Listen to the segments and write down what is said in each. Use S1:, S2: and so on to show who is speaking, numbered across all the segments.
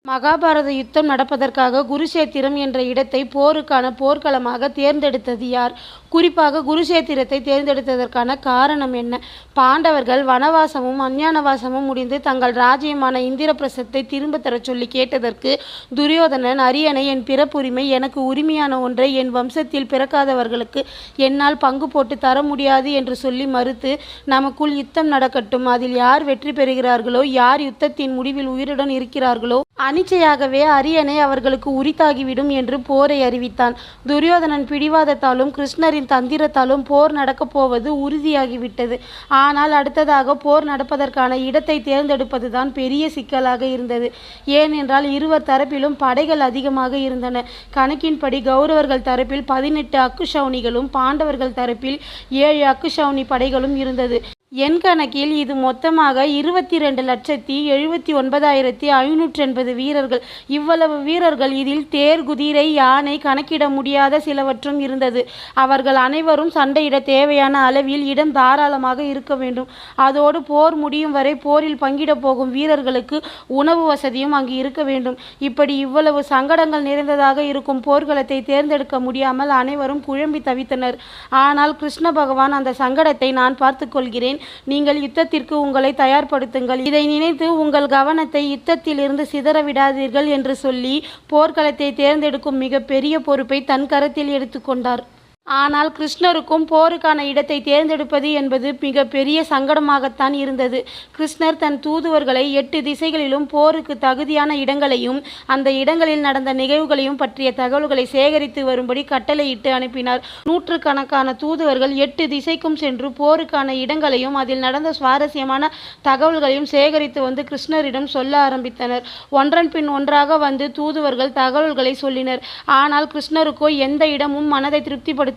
S1: மகாபாரத யுத்தம் நடப்பதற்காக குருஷேத்திரம் என்ற இடத்தை போருக்கான போர்க்களமாக தேர்ந்தெடுத்தது யார்? குறிப்பாக குருஷேத்திரத்தை தேர்ந்தெடுத்ததற்கான காரணம் என்ன? பாண்டவர்கள் வனவாசமும் அஞ்ஞானவாசமும் முடிந்து தங்கள் ராஜ்யமான இந்திரபிரசத்தை திரும்ப தரச் சொல்லி கேட்டதற்கு துரியோதனன், அரியணை என் பிறப்புரிமை, எனக்கு உரிமையான ஒன்றை என் வம்சத்தில் பிறக்காதவர்களுக்கு என்னால் பங்கு போட்டு தர முடியாது என்று சொல்லி மறுத்து, நமக்குள் யுத்தம் நடக்கட்டும், அதில் யார் வெற்றி பெறுகிறார்களோ, யார் யுத்தத்தின் முடிவில் உயிருடன் இருக்கிறார்களோ அனிச்சையாகவே அரியணை அவர்களுக்கு உரித்தாகிவிடும் என்று போரை அறிவித்தான். துரியோதனன் பிடிவாதத்தாலும் கிருஷ்ணரின் தந்திரத்தாலும் போர் நடக்கப் போவது உறுதியாகிவிட்டது. ஆனால் அடுத்ததாக போர் நடப்பதற்கான இடத்தை தேர்ந்தெடுப்பதுதான் பெரிய சிக்கலாக இருந்தது. ஏனென்றால் இருவர் தரப்பிலும் படைகள் அதிகமாக இருந்தன. கணக்கின்படி கௌரவர்கள் தரப்பில் 18 அக்குஷவுனிகளும் பாண்டவர்கள் தரப்பில் 7 அக்குஷவுனி படைகளும் இருந்தது. என் கணக்கில் இது மொத்தமாக 22,79,580 வீரர்கள். இவ்வளவு வீரர்கள், இதில் தேர், குதிரை, யானை, கணக்கிட முடியாத சிலவற்றும் இருந்தது. அவர்கள் அனைவரும் சண்டையிட தேவையான அளவில் இடம் தாராளமாக இருக்க வேண்டும். அதோடு போர் முடியும் வரை போரில் பங்கிட போகும் வீரர்களுக்கு உணவு வசதியும் அங்கு இருக்க வேண்டும். இப்படி இவ்வளவு சங்கடங்கள் நிறைந்ததாக இருக்கும் போர்க்களத்தை தேர்ந்தெடுக்க முடியாமல் அனைவரும் குழம்பி தவித்தனர். ஆனால் கிருஷ்ண பகவான், அந்த சங்கடத்தை நான் பார்த்து கொள்கிறேன், நீங்கள் யுத்தத்திற்கு உங்களை தயார்படுத்துங்கள், இதை நினைத்து உங்கள் கவனத்தை யுத்தத்தில் இருந்து சிதற விடாதீர்கள் என்று சொல்லி போர்க்களத்தை தேர்ந்தெடுக்கும் மிக பெரிய பொறுப்பை தன் கரத்தில் எடுத்துக்கொண்டார். ஆனால் கிருஷ்ணருக்கும் போருக்கான இடத்தை தேர்ந்தெடுப்பது என்பது மிக பெரிய சங்கடமாகத்தான் இருந்தது. கிருஷ்ணர் தன் தூதுவர்களை 8 திசைகளிலும் போருக்கு தகுதியான இடங்களையும் அந்த இடங்களில் நடந்த நிகழ்வுகளையும் பற்றிய தகவல்களை சேகரித்து வரும்படி கட்டளையிட்டு அனுப்பினார். நூற்றுக்கணக்கான தூதுவர்கள் 8 திசைக்கும் சென்று போருக்கான இடங்களையும் அதில் நடந்த சுவாரஸ்யமான தகவல்களையும் சேகரித்து வந்து கிருஷ்ணரிடம் சொல்ல ஆரம்பித்தனர். ஒன்றன் பின் ஒன்றாக வந்து தூதுவர்கள் தகவல்களை சொல்லினர். ஆனால் கிருஷ்ணருக்கோ எந்த இடமும் மனதை திருப்திப்படுத்த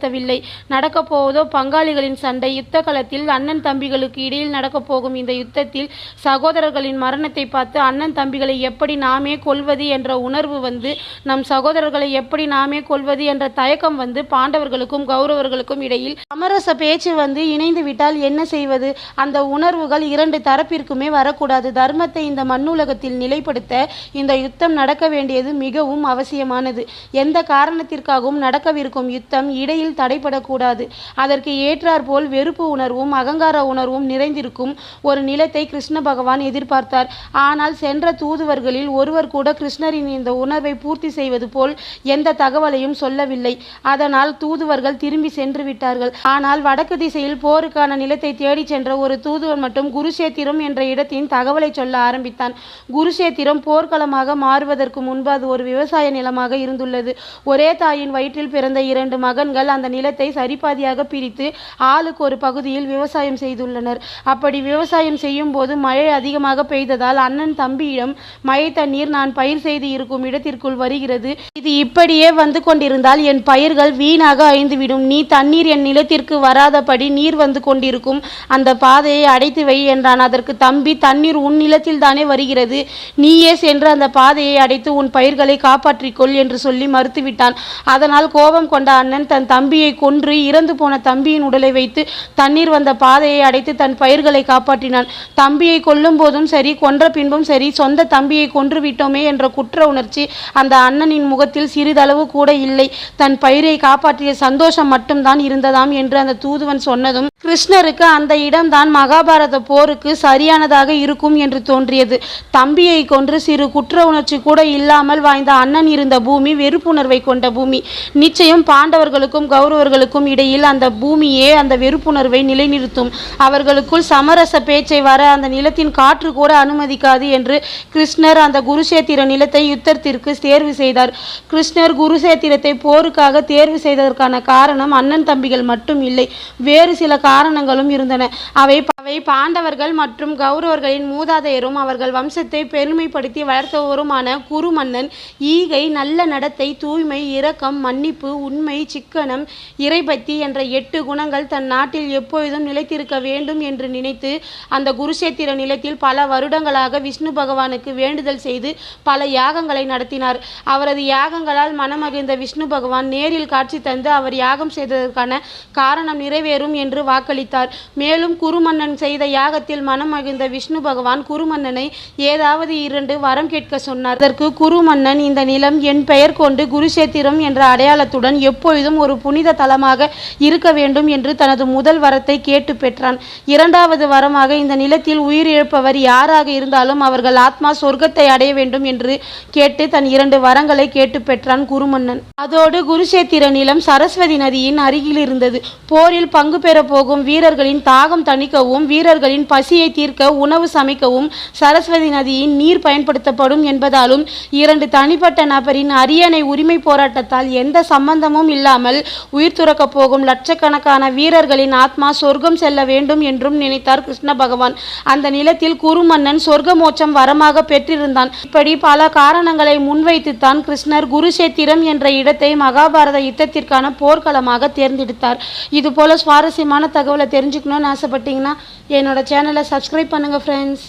S1: நடக்கப் போவதோ பங்காளிகளின் சண்டை. யுத்த களத்தில் அண்ணன் தம்பிகளுக்கு இடையில் நடக்கப் போகும் இந்த யுத்தத்தில் சகோதரர்களின் மரணத்தை பார்த்து அண்ணன் தம்பிகளை எப்படி நாமே கொல்வது என்ற உணர்வு வந்து, நம் சகோதரர்களை எப்படி நாமே கொல்வது என்ற தயக்கம் வந்து பாண்டவர்களுக்கும் கௌரவர்களுக்கும் இடையில் சமரச பேச்சு வந்து இணைந்து விட்டால் என்ன செய்வது? அந்த உணர்வுகள் 2 தரப்பிற்குமே வரக்கூடாது. தர்மத்தை இந்த மண்ணுலகத்தில் நிலைப்படுத்த இந்த யுத்தம் நடக்க வேண்டியது மிகவும் அவசியமானது. எந்த காரணத்திற்காகவும் நடக்கவிருக்கும் யுத்தம் இடையில் தடைபடக்கூடாது. அதற்கு ஏற்றாற்போல் வெறுப்பு உணர்வும் அகங்கார உணர்வும் நிறைந்திருக்கும் ஒரு நிலத்தை கிருஷ்ண பகவான் எதிர்பார்த்தார். ஆனால் சென்ற தூதுவர்களில் ஒருவர் கூட கிருஷ்ணரின் இந்த உணர்வை பூர்த்தி செய்வது போல் எந்த தகவலையும் சொல்லவில்லை. அதனால் தூதுவர்கள் திரும்பி சென்று விட்டார்கள். ஆனால் வடக்கு திசையில் போருக்கான நிலத்தை தேடி சென்ற ஒரு தூதுவர் மட்டும் குருஷேத்திரம் என்ற இடத்தின் தகவலை சொல்ல ஆரம்பித்தான். குருஷேத்திரம் போர்க்களமாக மாறுவதற்கு முன்பு அது ஒரு விவசாய நிலமாக இருந்துள்ளது. ஒரே தாயின் வயிற்றில் பிறந்த 2 மகன்கள் அந்த நிலத்தை சரிபாதியாக பிரித்து ஆளுக்கு ஒரு பகுதியில் விவசாயம் செய்துள்ளனர். அப்படி விவசாயம் செய்யும் போது மழை அதிகமாக பெய்ததால் அண்ணன் தம்பியிடம், மழை தண்ணீர் நான் பயிர் செய்து இருக்கும் இடத்திற்குள் வருகிறது, இது இப்படியே வந்து கொண்டிருந்தால் என் பயிர்கள் வீணாக அழிந்துவிடும், நீ தண்ணீர் என் நிலத்திற்கு வராதபடி நீர் வந்து கொண்டிருக்கும் அந்த பாதையை அடைத்து வை என்றான். அதற்கு தம்பி, தண்ணீர் உன் நிலத்தில் தானே வருகிறது, நீயே சென்று அந்த பாதையை அடைத்து உன் பயிர்களை காப்பாற்றிக்கொள் என்று சொல்லி மறுத்துவிட்டான். அதனால் கோபம் கொண்ட அண்ணன் தன் தம்பியை கொன்று இறந்து போன தம்பியின் உடலை வைத்து தண்ணீர் வந்த பாதையை அடைத்து தன் பயிர்களை காப்பாற்றினான். தம்பியை கொல்லும் போதும் சரி, கொன்ற பின்பும் சரி, சொந்த தம்பியை கொன்று விட்டோமே என்ற குற்ற உணர்ச்சி அந்த அண்ணனின் முகத்தில் சிறிதளவு கூட இல்லை. தன் பயிரை காப்பாற்றிய சந்தோஷம் மட்டும்தான் இருந்ததாம் என்று அந்த தூதுவன் சொன்னதும் கிருஷ்ணருக்கு அந்த இடம்தான் மகாபாரத போருக்கு சரியானதாக இருக்கும் என்று தோன்றியது. தம்பியை கொன்று சிறு குற்ற உணர்ச்சி கூட இல்லாமல் வாய்ந்த அண்ணன் இருந்த பூமி வெறுப்புணர்வை கொண்ட பூமி. நிச்சயம் பாண்டவர்களுக்கும் கௌரவர்களுக்கும் இடையில் அந்த பூமியே அந்த வெறுப்புணர்வை நிலைநிறுத்தும். அவர்களுக்குள் சமரச பேச்சை வர அந்த நிலத்தின் காற்று கூட அனுமதிக்காது என்று கிருஷ்ணர் அந்த குருஷேத்திர நிலத்தை யுத்தத்திற்கு தேர்வு செய்தார். கிருஷ்ணர் குருஷேத்திரத்தை போருக்காக தேர்வு செய்ததற்கான காரணம் அண்ணன் தம்பிகள் மட்டும் இல்லை, வேறு சில காரணங்களும் இருந்தன. அவை பாண்டவர்கள் மற்றும் கௌரவர்களின் மூதாதையரும் அவர்கள் வம்சத்தை பெருமைப்படுத்தி வளர்த்தவருமான குரு மன்னன் ஈகை, நல்ல நடத்தை, தூய்மை, இரக்கம், மன்னிப்பு, உண்மை, சிக்கனம், ஞானம், இறைபக்தி என்ற 8 குணங்கள் தன் நாட்டில் எப்பொழுதும் நிலைத்திருக்க வேண்டும் என்று நினைத்து அந்த குருஷேத்திர நிலத்தில் பல வருடங்களாக விஷ்ணு பகவானுக்கு வேண்டுதல் செய்து பல யாகங்களை நடத்தினார். அவரது யாகங்களால் மனமகிழ்ந்த விஷ்ணு பகவான் நேரில் காட்சி தந்து அவர் யாகம் செய்ததற்கான காரணம் நிறைவேறும் என்று வாக்களித்தார். மேலும் குருமன்னன் செய்த யாகத்தில் மனமகிழ்ந்த விஷ்ணு பகவான் குருமன்னனை ஏதாவது 2 வரம் கேட்க சொன்னார். அதற்கு குருமன்னன், இந்த நிலம் என் பெயர் கொண்டு குருஷேத்திரம் என்ற அடையாளத்துடன் எப்பொழுதும் ஒரு புனித தலமாக இருக்க வேண்டும் என்று தனது முதல் வரத்தை கேட்டு பெற்றான். 2வது வரமாக, இந்த நிலத்தில் உயிரிழப்பவர் யாராக இருந்தாலும் அவர்கள் ஆத்மா சொர்க்கத்தை அடைய வேண்டும் என்று கேட்டு தன் 2 வரங்களை கேட்டு பெற்றான் குருமன்னன். அதோடு குருஷேத்திர நிலம் சரஸ்வதி நதியின் அருகில் இருந்தது. போரில் பங்கு பெற போகும் வீரர்களின் தாகம் தணிக்கவும் வீரர்களின் பசியை தீர்க்க உணவு சமைக்கவும் சரஸ்வதி நதியின் நீர் பயன்படுத்தப்படும் என்பதாலும் 2 தனிப்பட்ட நபரின் அரியணை உரிமை போராட்டத்தால் எந்த சம்பந்தமும் இல்லாமல் உயிர் துறக்கப் போகும் லட்சக்கணக்கான வீரர்களின் ஆத்மா சொர்க்கம் செல்ல வேண்டும் என்றும் நினைத்தார் கிருஷ்ண பகவான். அந்த நிலத்தில் குருமன்னன் சொர்க்க மோட்சம் வரமாக பெற்றிருந்தான். இப்படி பல காரணங்களை முன்வைத்துத்தான் கிருஷ்ணர் குருஷேத்திரம் என்ற இடத்தை மகாபாரத யுத்தத்திற்கான போர்க்களமாக தேர்ந்தெடுத்தார். இது போல சுவாரஸ்யமான தகவலை தெரிஞ்சுக்கணும்னு ஆசைப்பட்டீங்கன்னா என்னோட சேனலை சப்ஸ்கிரைப் பண்ணுங்க ஃப்ரெண்ட்ஸ்.